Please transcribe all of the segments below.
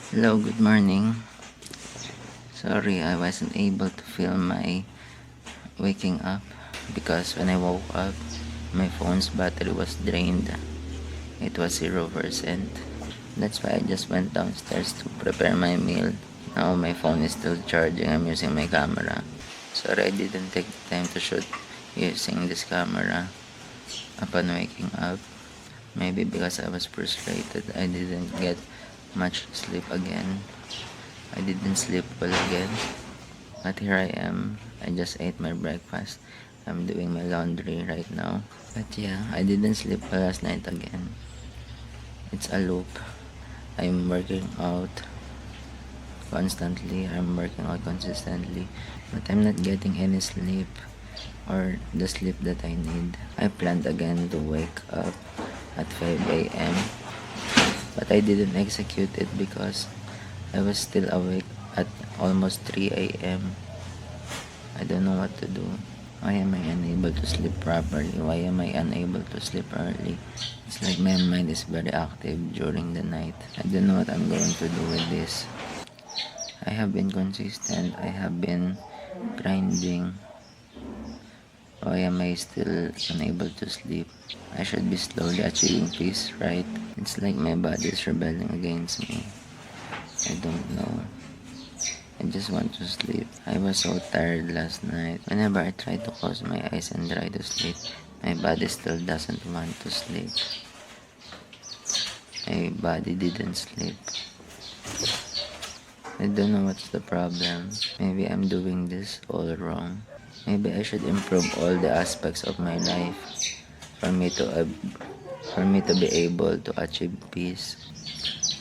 Hello, good morning. Sorry, I wasn't able to film my waking up because when I woke up, my phone's battery was drained. It was 0%. That's why I just went downstairs to prepare my meal. Now my phone is still charging. I'm using my camera. Sorry, I didn't take the time to shoot using this camera upon waking up. Maybe because I was frustrated, I didn't get much sleep again. I didn't sleep well again. But here I am. I just ate my breakfast. I'm doing my laundry right now. But yeah, I didn't sleep well last night again. It's a loop. I'm working out constantly. I'm working out consistently. But I'm not getting any sleep or the sleep that I need. I planned again to wake up at 5 a.m. But I didn't execute it because I was still awake at almost 3 a.m. I don't know what to do. Why am I unable to sleep properly? Why am I unable to sleep early? It's like my mind is very active during the night. I don't know what I'm going to do with this. I have been consistent. I have been grinding. Why am I still unable to sleep? I should be slowly achieving peace, right? It's like my body is rebelling against me. I don't know. I just want to sleep. I was so tired last night. Whenever I try to close my eyes and try to sleep, my body still doesn't want to sleep. My body didn't sleep. I don't know what's the problem. Maybe I'm doing this all wrong. Maybe I should improve all the aspects of my life for me to be able to achieve peace.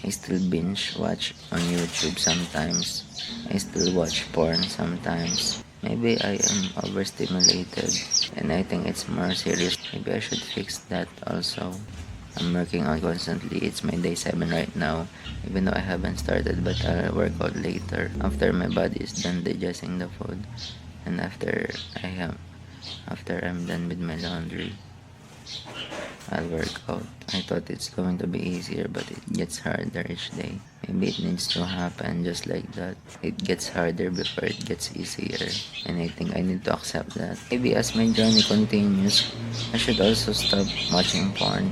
I still binge watch on YouTube sometimes. I still watch porn sometimes. Maybe I am overstimulated and I think it's more serious. Maybe I should fix that also. I'm working out constantly. It's my day 7 right now. Even though I haven't started, but I'll work out later. After my body is done digesting the food. And after I'm done with my laundry, I'll work out. I thought it's going to be easier, but it gets harder each day. Maybe it needs to happen just like that. It gets harder before it gets easier. And I think I need to accept that. Maybe as my journey continues, I should also stop watching porn.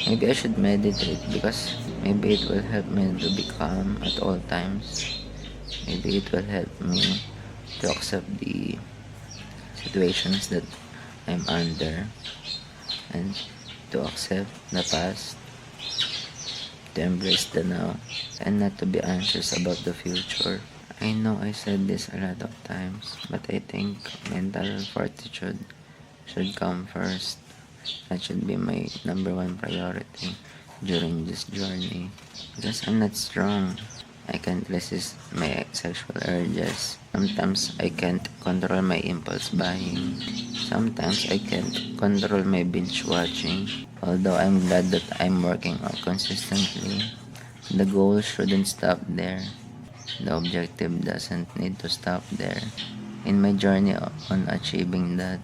Maybe I should meditate because maybe it will help me to be calm at all times. Maybe it will help me to accept the situations that I'm under and to accept the past, to embrace the now, and not to be anxious about the future. I know I said this a lot of times, but I think mental fortitude should come first. That should be my number one priority during this journey. Because I'm not strong. I can't resist my sexual urges. Sometimes I can't control my impulse buying. Sometimes I can't control my binge watching. Although I'm glad that I'm working out consistently, the goal shouldn't stop there. The objective doesn't need to stop there. In my journey on achieving that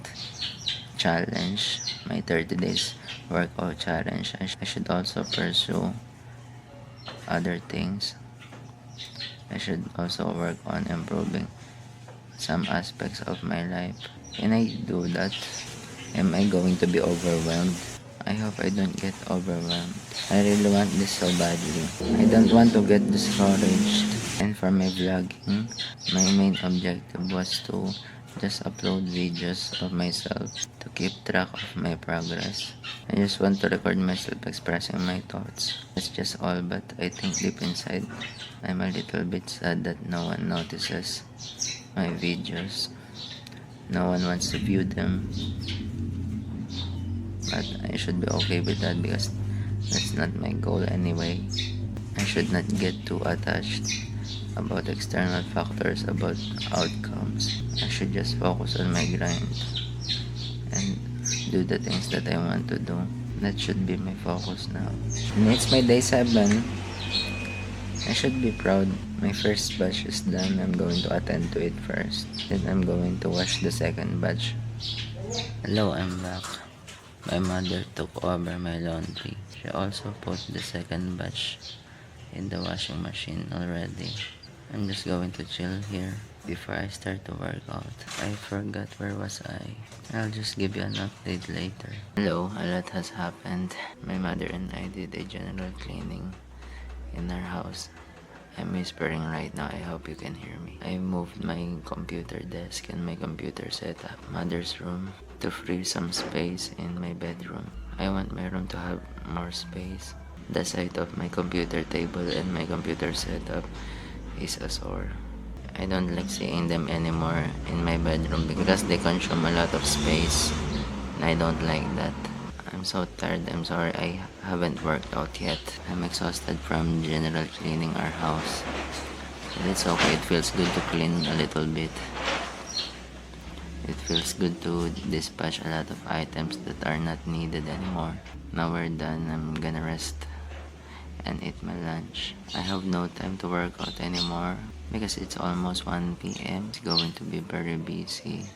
challenge, my 30 days workout challenge, I should also pursue other things. I should also work on improving some aspects of my life. Can I do that? Am I going to be overwhelmed? I hope I don't get overwhelmed. I really want this so badly. I don't want to get discouraged. And for my vlogging, my main objective was to just upload videos of myself to keep track of my progress. I just want to record myself expressing my thoughts. That's just all, but I think deep inside, I'm a little bit sad that no one notices my videos. No one wants to view them. But I should be okay with that because that's not my goal anyway. I should not get too attached about external factors, about outcomes. I should just focus on my grind and do the things that I want to do. That should be my focus now. And it's my day 7. I should be proud. My first batch is done. I'm going to attend to it first. Then I'm going to wash the second batch. Hello, I'm back. My mother took over my laundry. She also put the second batch in the washing machine already. I'm just going to chill here before I start to work out. I forgot where was I. I'll just give you an update later. Hello, a lot has happened. My mother and I did a general cleaning in our house. I'm whispering right now, I hope you can hear me. I moved my computer desk and my computer setup, mother's room, to free some space in my bedroom. I want my room to have more space. The sight of my computer table and my computer setup is a sore. I don't like seeing them anymore in my bedroom because they consume a lot of space, and I don't like that. I'm so tired. I'm sorry I haven't worked out yet. I'm exhausted from general cleaning our house. But it's okay. It feels good to clean a little bit. It feels good to dispatch a lot of items that are not needed anymore. Now we're done. I'm gonna rest and eat my lunch. I have no time to work out anymore because it's almost 1 p.m. It's going to be very busy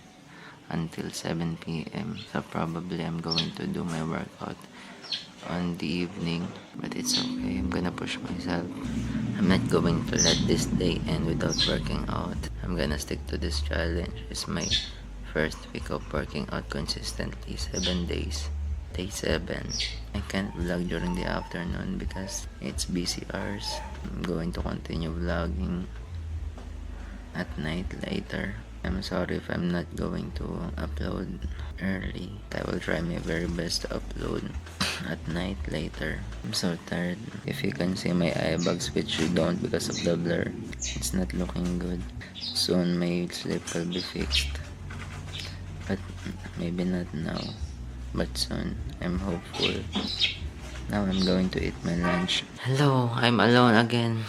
until 7 p.m. So probably I'm going to do my workout on the evening, but it's okay. I'm gonna push myself. I'm not going to let this day end without working out. I'm gonna stick to this challenge. It's my first week of working out consistently, 7 days. Day 7. I can't vlog during the afternoon because it's busy hours. I'm going to continue vlogging at night later. I'm sorry if I'm not going to upload early. I will try my very best to upload at night later. I'm so tired. If you can see my eye bags, which you don't because of the blur, it's not looking good. Soon my sleep will be fixed. But maybe not now. But soon. I'm hopeful. Now I'm going to eat my lunch. Hello, I'm alone again.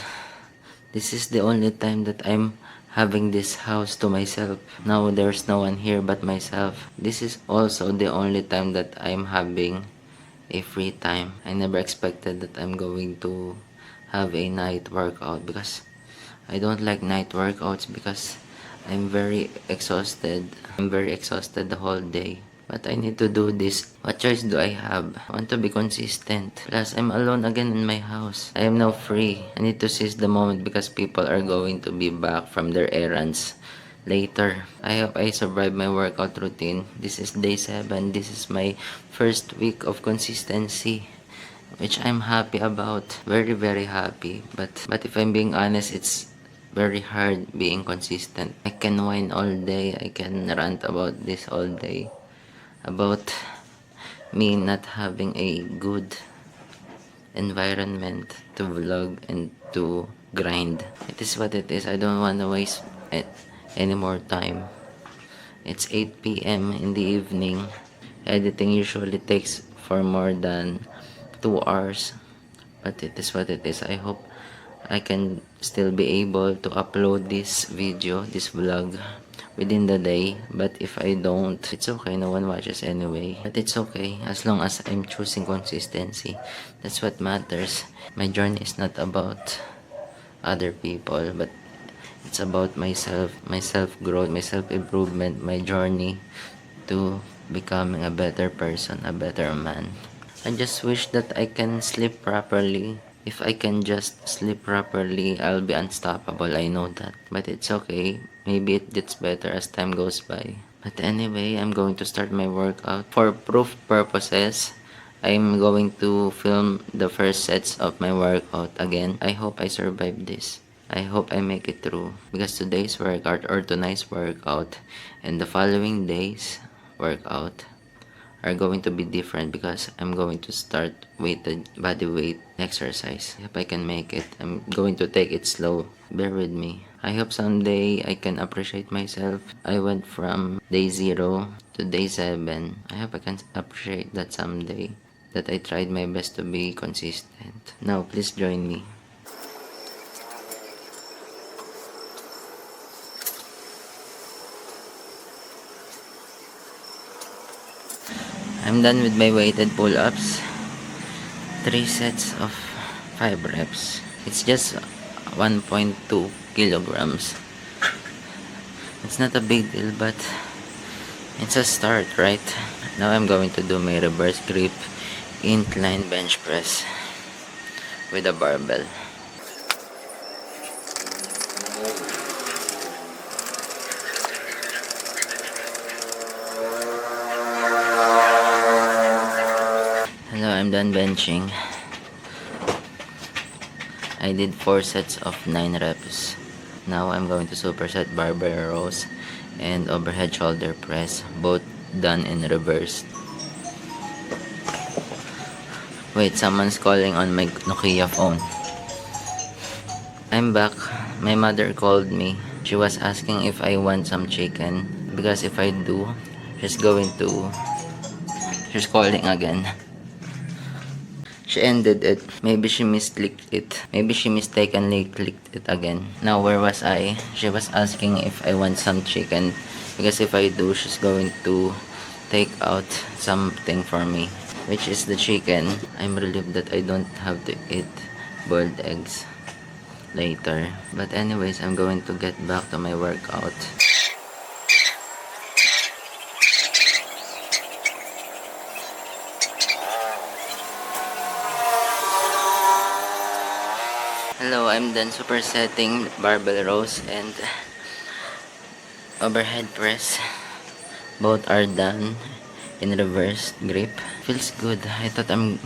This is the only time that I'm having this house to myself. Now there's no one here but myself. This is also the only time that I'm having a free time. I never expected that I'm going to have a night workout because I don't like night workouts because I'm very exhausted. I'm very exhausted the whole day. But I need to do this. What choice do I have? I want to be consistent. Plus, I'm alone again in my house. I am now free. I need to seize the moment because people are going to be back from their errands later. I hope I survive my workout routine. This is day 7. This is my first week of consistency, which I'm happy about. Very, very happy. But if I'm being honest, it's very hard being consistent. I can whine all day. I can rant about this all day. About me not having a good environment to vlog and to grind. It is what it is. I don't want to waste any more time. It's 8 p.m. in the evening. Editing usually takes for more than 2 hours. But it is what it is. I hope I can still be able to upload this video, this vlog, within the day. But if I don't, it's okay. No one watches anyway. But it's okay as long as I'm choosing consistency. That's what matters. My journey is not about other people, but it's about myself, my self-growth, my self-improvement, my journey to becoming a better person, a better man. I just wish that I can sleep properly. If I can just sleep properly, I'll be unstoppable. I know that. But it's okay. Maybe it gets better as time goes by. But anyway, I'm going to start my workout. For proof purposes, I'm going to film the first sets of my workout again. I hope I survive this. I hope I make it through. Because today's workout or tonight's workout and the following day's workout are going to be different because I'm going to start weighted body weight exercise. If I can make it, I'm going to take it slow. Bear with me. I hope someday I can appreciate myself. I went from day 0 to day 7. I hope I can appreciate that someday. That I tried my best to be consistent. Now, please join me. I'm done with my weighted pull-ups. 3 sets of 5 reps. It's just 1.2 kilograms. It's not a big deal, but it's a start, right? Now I'm going to do my reverse grip incline bench press with a barbell. Hello, I'm done benching. I did 4 sets of 9 reps. Now I'm going to superset barbell rows and overhead shoulder press, both done in reverse. Wait, someone's calling on my Nokia phone. I'm back. My mother called me. She was asking if I want some chicken, because if I do, she's calling again. She ended it. Maybe she misclicked it. Maybe she mistakenly clicked it again. Now, where was I? She was asking if I want some chicken, because if I do, she's going to take out something for me, which is the chicken. I'm relieved that I don't have to eat boiled eggs later. But anyways, I'm going to get back to my workout. Hello, I'm done supersetting barbell rows and overhead press. Both are done in reverse grip. Feels good. I thought I'm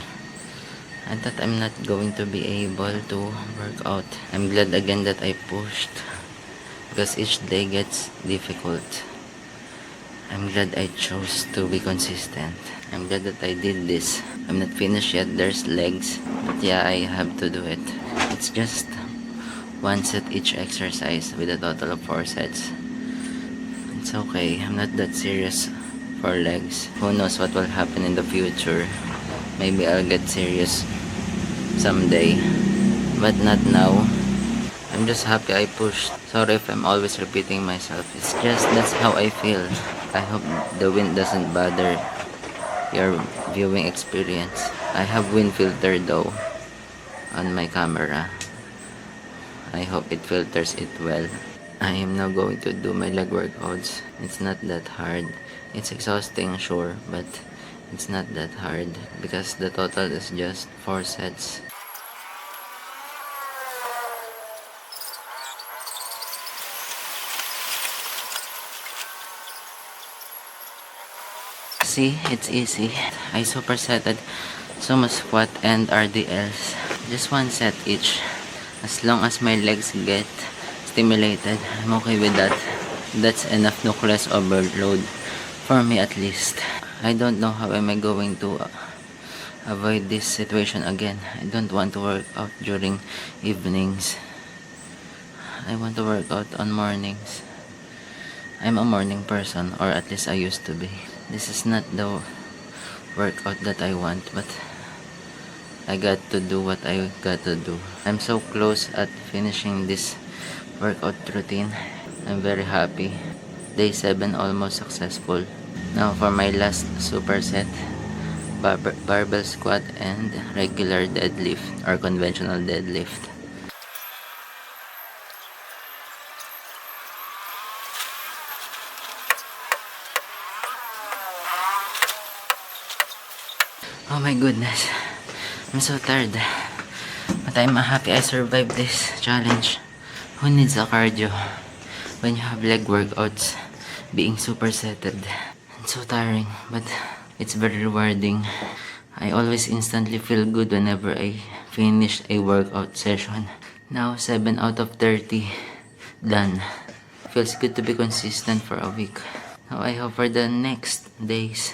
not going to be able to work out. I'm glad again that I pushed, because each day gets difficult. I'm glad I chose to be consistent. I'm glad that I did this. I'm not finished yet. There's legs, but yeah, I have to do it. It's just 1 set each exercise with a total of 4 sets. It's okay. I'm not that serious for legs. Who knows what will happen in the future. Maybe I'll get serious someday, but not now. I'm just happy I pushed. Sorry if I'm always repeating myself. It's just that's how I feel. I hope the wind doesn't bother your viewing experience. I have wind filter though on my camera. I hope it filters it well. I am now going to do my leg workouts. It's not that hard. It's exhausting, sure, but it's not that hard because the total is just 4 sets. See, it's easy. I supersetted sumo squat and RDLs. Just 1 set each. As long as my legs get stimulated, I'm okay with that. That's enough nucleus overload for me at least. I don't know how am I going to avoid this situation again. I don't want to work out during evenings. I want to work out on mornings. I'm a morning person, or at least I used to be. This is not the workout that I want, but I got to do what I got to do. I'm so close at finishing this workout routine. I'm very happy. Day 7 almost successful. Now for my last superset, barbell squat and regular deadlift or conventional deadlift. Oh my goodness, I'm so tired, but I'm happy I survived this challenge. Who needs a cardio when you have leg workouts being supersetted? It's so tiring, but it's very rewarding. I always instantly feel good whenever I finish a workout session. Now 7 out of 30 done. Feels good to be consistent for a week. Now I hope for the next days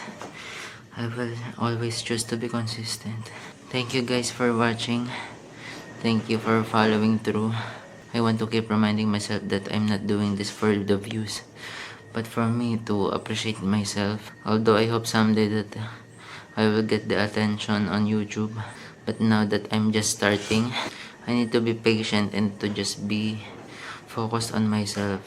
I will always choose to be consistent. Thank you guys for watching. Thank you for following through. I want to keep reminding myself that I'm not doing this for the views, but for me to appreciate myself. Although I hope someday that I will get the attention on YouTube. But now that I'm just starting, I need to be patient and to just be focused on myself,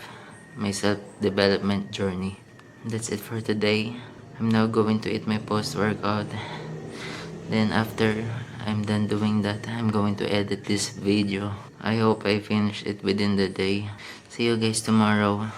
my self-development journey. That's it for today. I'm now going to eat my post-workout. Then after I'm done doing that, I'm going to edit this video. I hope I finish it within the day. See you guys tomorrow.